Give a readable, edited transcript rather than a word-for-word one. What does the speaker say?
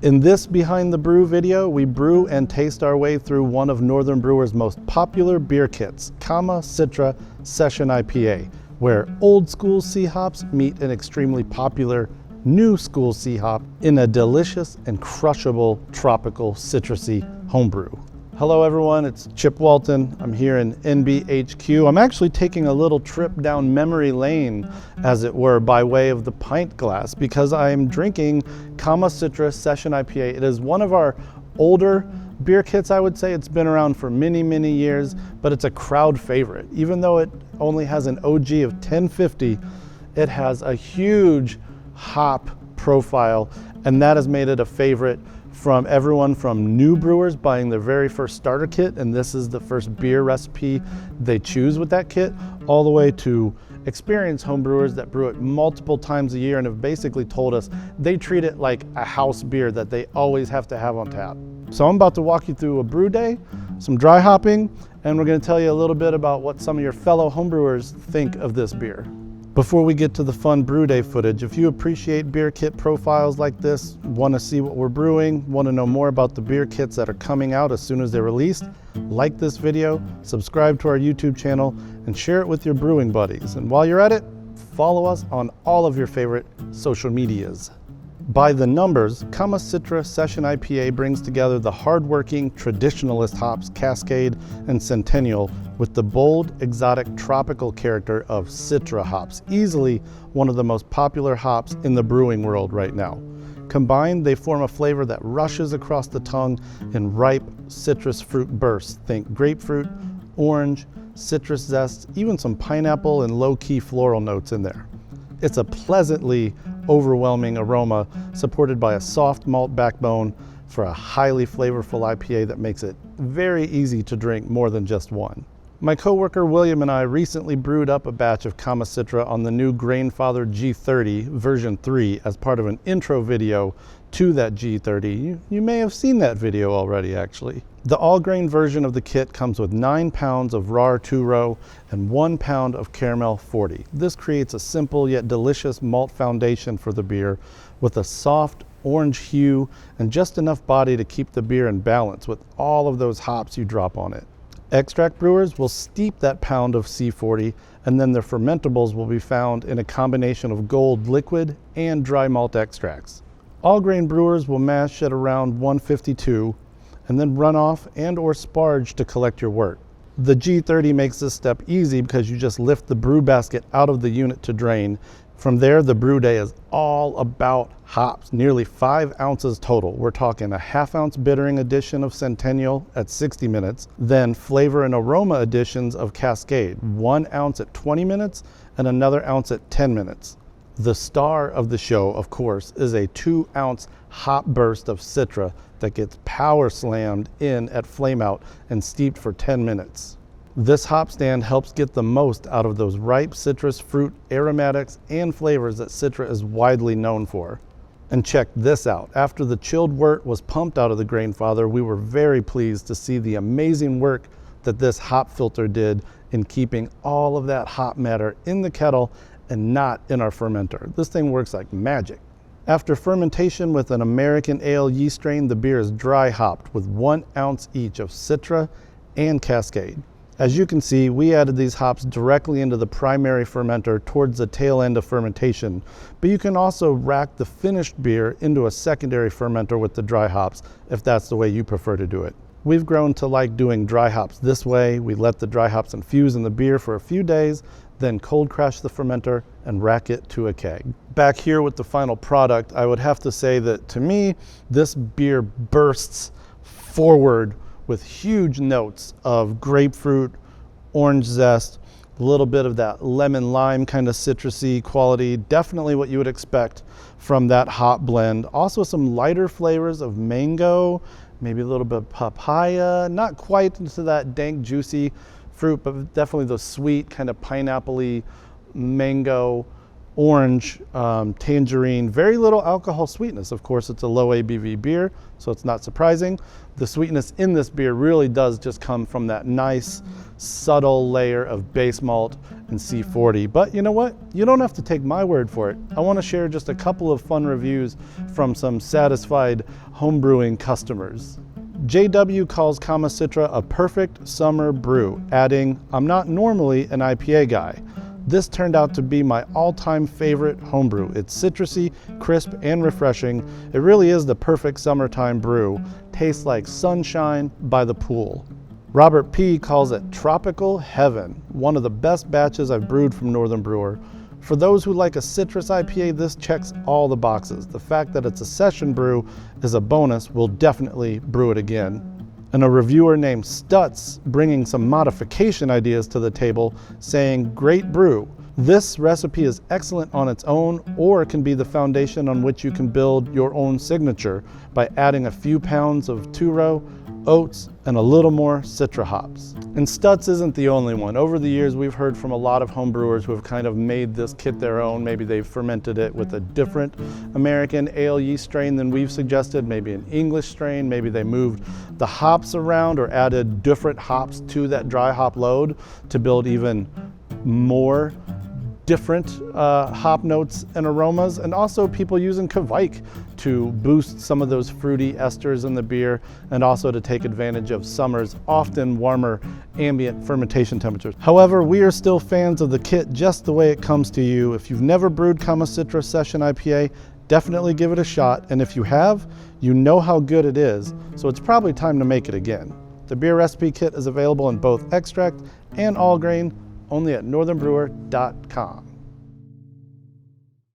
In this Behind the Brew video, we brew and taste our way through one of Northern Brewer's most popular beer kits, Kama Citra Session IPA, where old school C hops meet an extremely popular new school C hop in a delicious and crushable tropical citrusy homebrew. Hello everyone, it's Chip Walton. I'm here in NBHQ. I'm actually taking a little trip down memory lane, as it were, by way of the pint glass because I am drinking Kama Citra Session IPA. It is one of our older beer kits, I would say. It's been around for many, many years, but it's a crowd favorite. Even though it only has an OG of 1050, it has a huge hop profile, and that has made it a favorite from everyone from new brewers buying their very first starter kit, and this is the first beer recipe they choose with that kit, all the way to experienced homebrewers that brew it multiple times a year and have basically told us they treat it like a house beer that they always have to have on tap. So I'm about to walk you through a brew day, some dry hopping, and we're going to tell you a little bit about what some of your fellow homebrewers think of this beer. Before we get to the fun brew day footage, if you appreciate beer kit profiles like this, want to see what we're brewing, want to know more about the beer kits that are coming out as soon as they're released, like this video, subscribe to our YouTube channel, and share it with your brewing buddies. And while you're at it, follow us on all of your favorite social medias. By the numbers, Kama Citra Session IPA brings together the hardworking traditionalist hops Cascade and Centennial with the bold, exotic, tropical character of Citra hops, easily one of the most popular hops in the brewing world right now. Combined, they form a flavor that rushes across the tongue in ripe citrus fruit bursts. Think grapefruit, orange, citrus zest, even some pineapple and low-key floral notes in there. It's a pleasantly overwhelming aroma supported by a soft malt backbone for a highly flavorful IPA that makes it very easy to drink more than just one. My coworker William and I recently brewed up a batch of Kama Citra on the new Grainfather G30 version 3 as part of an intro video to that G30. You may have seen that video already, actually. The all-grain version of the kit comes with 9 pounds of raw 2-row and 1 pound of caramel 40. This creates a simple yet delicious malt foundation for the beer with a soft orange hue and just enough body to keep the beer in balance with all of those hops you drop on it. Extract brewers will steep that pound of C40, and then their fermentables will be found in a combination of gold liquid and dry malt extracts. All grain brewers will mash at around 152 and then run off and or sparge to collect your wort. The G30 makes this step easy because you just lift the brew basket out of the unit to drain. From there, the brew day is all about hops, nearly 5 ounces total. We're talking a ½ ounce bittering addition of Centennial at 60 minutes, then flavor and aroma additions of Cascade, 1 ounce at 20 minutes and another ounce at 10 minutes. The star of the show, of course, is a 2 ounce hop burst of Citra that gets power slammed in at flameout and steeped for 10 minutes. This hop stand helps get the most out of those ripe citrus fruit aromatics and flavors that Citra is widely known for. And check this out. After the chilled wort was pumped out of the Grainfather, we were very pleased to see the amazing work that this hop filter did in keeping all of that hop matter in the kettle and not in our fermenter. This thing works like magic. After fermentation with an American ale yeast strain, the beer is dry hopped with 1 ounce each of Citra and Cascade. As you can see, we added these hops directly into the primary fermenter towards the tail end of fermentation, but you can also rack the finished beer into a secondary fermenter with the dry hops if that's the way you prefer to do it. We've grown to like doing dry hops this way. We let the dry hops infuse in the beer for a few days, then cold crash the fermenter and rack it to a keg. Back here with the final product, I would have to say that to me, this beer bursts forward with huge notes of grapefruit, orange zest, a little bit of that lemon lime kind of citrusy quality, definitely what you would expect from that hop blend. Also some lighter flavors of mango, maybe a little bit of papaya, not quite into that dank juicy fruit, but definitely the sweet kind of pineapple-y mango orange, tangerine, very little alcohol sweetness. Of course, it's a low ABV beer, so it's not surprising. The sweetness in this beer really does just come from that nice, subtle layer of base malt and C40. But you know what? You don't have to take my word for it. I want to share just a couple of fun reviews from some satisfied homebrewing customers. JW calls Kama Citra a perfect summer brew, adding, "I'm not normally an IPA guy. This turned out to be my all-time favorite homebrew. It's citrusy, crisp, and refreshing. It really is the perfect summertime brew. Tastes like sunshine by the pool." Robert P. calls it tropical heaven. One of the best batches I've brewed from Northern Brewer. For those who like a citrus IPA, this checks all the boxes. The fact that it's a session brew is a bonus. We'll definitely brew it again. And a reviewer named Stutz bringing some modification ideas to the table, saying, "Great brew. This recipe is excellent on its own, or it can be the foundation on which you can build your own signature by adding a few pounds of two-row, oats, and a little more Citra hops." And Stutz isn't the only one. Over the years, we've heard from a lot of homebrewers who have kind of made this kit their own. Maybe they've fermented it with a different American ale yeast strain than we've suggested, maybe an English strain. Maybe they moved the hops around or added different hops to that dry hop load to build even more different hop notes and aromas, and also people using Kveik to boost some of those fruity esters in the beer, and also to take advantage of summer's often warmer ambient fermentation temperatures. However, we are still fans of the kit just the way it comes to you. If you've never brewed Kama Citra Session IPA, definitely give it a shot, and if you have, you know how good it is, so it's probably time to make it again. The beer recipe kit is available in both extract and all grain, only at northernbrewer.com.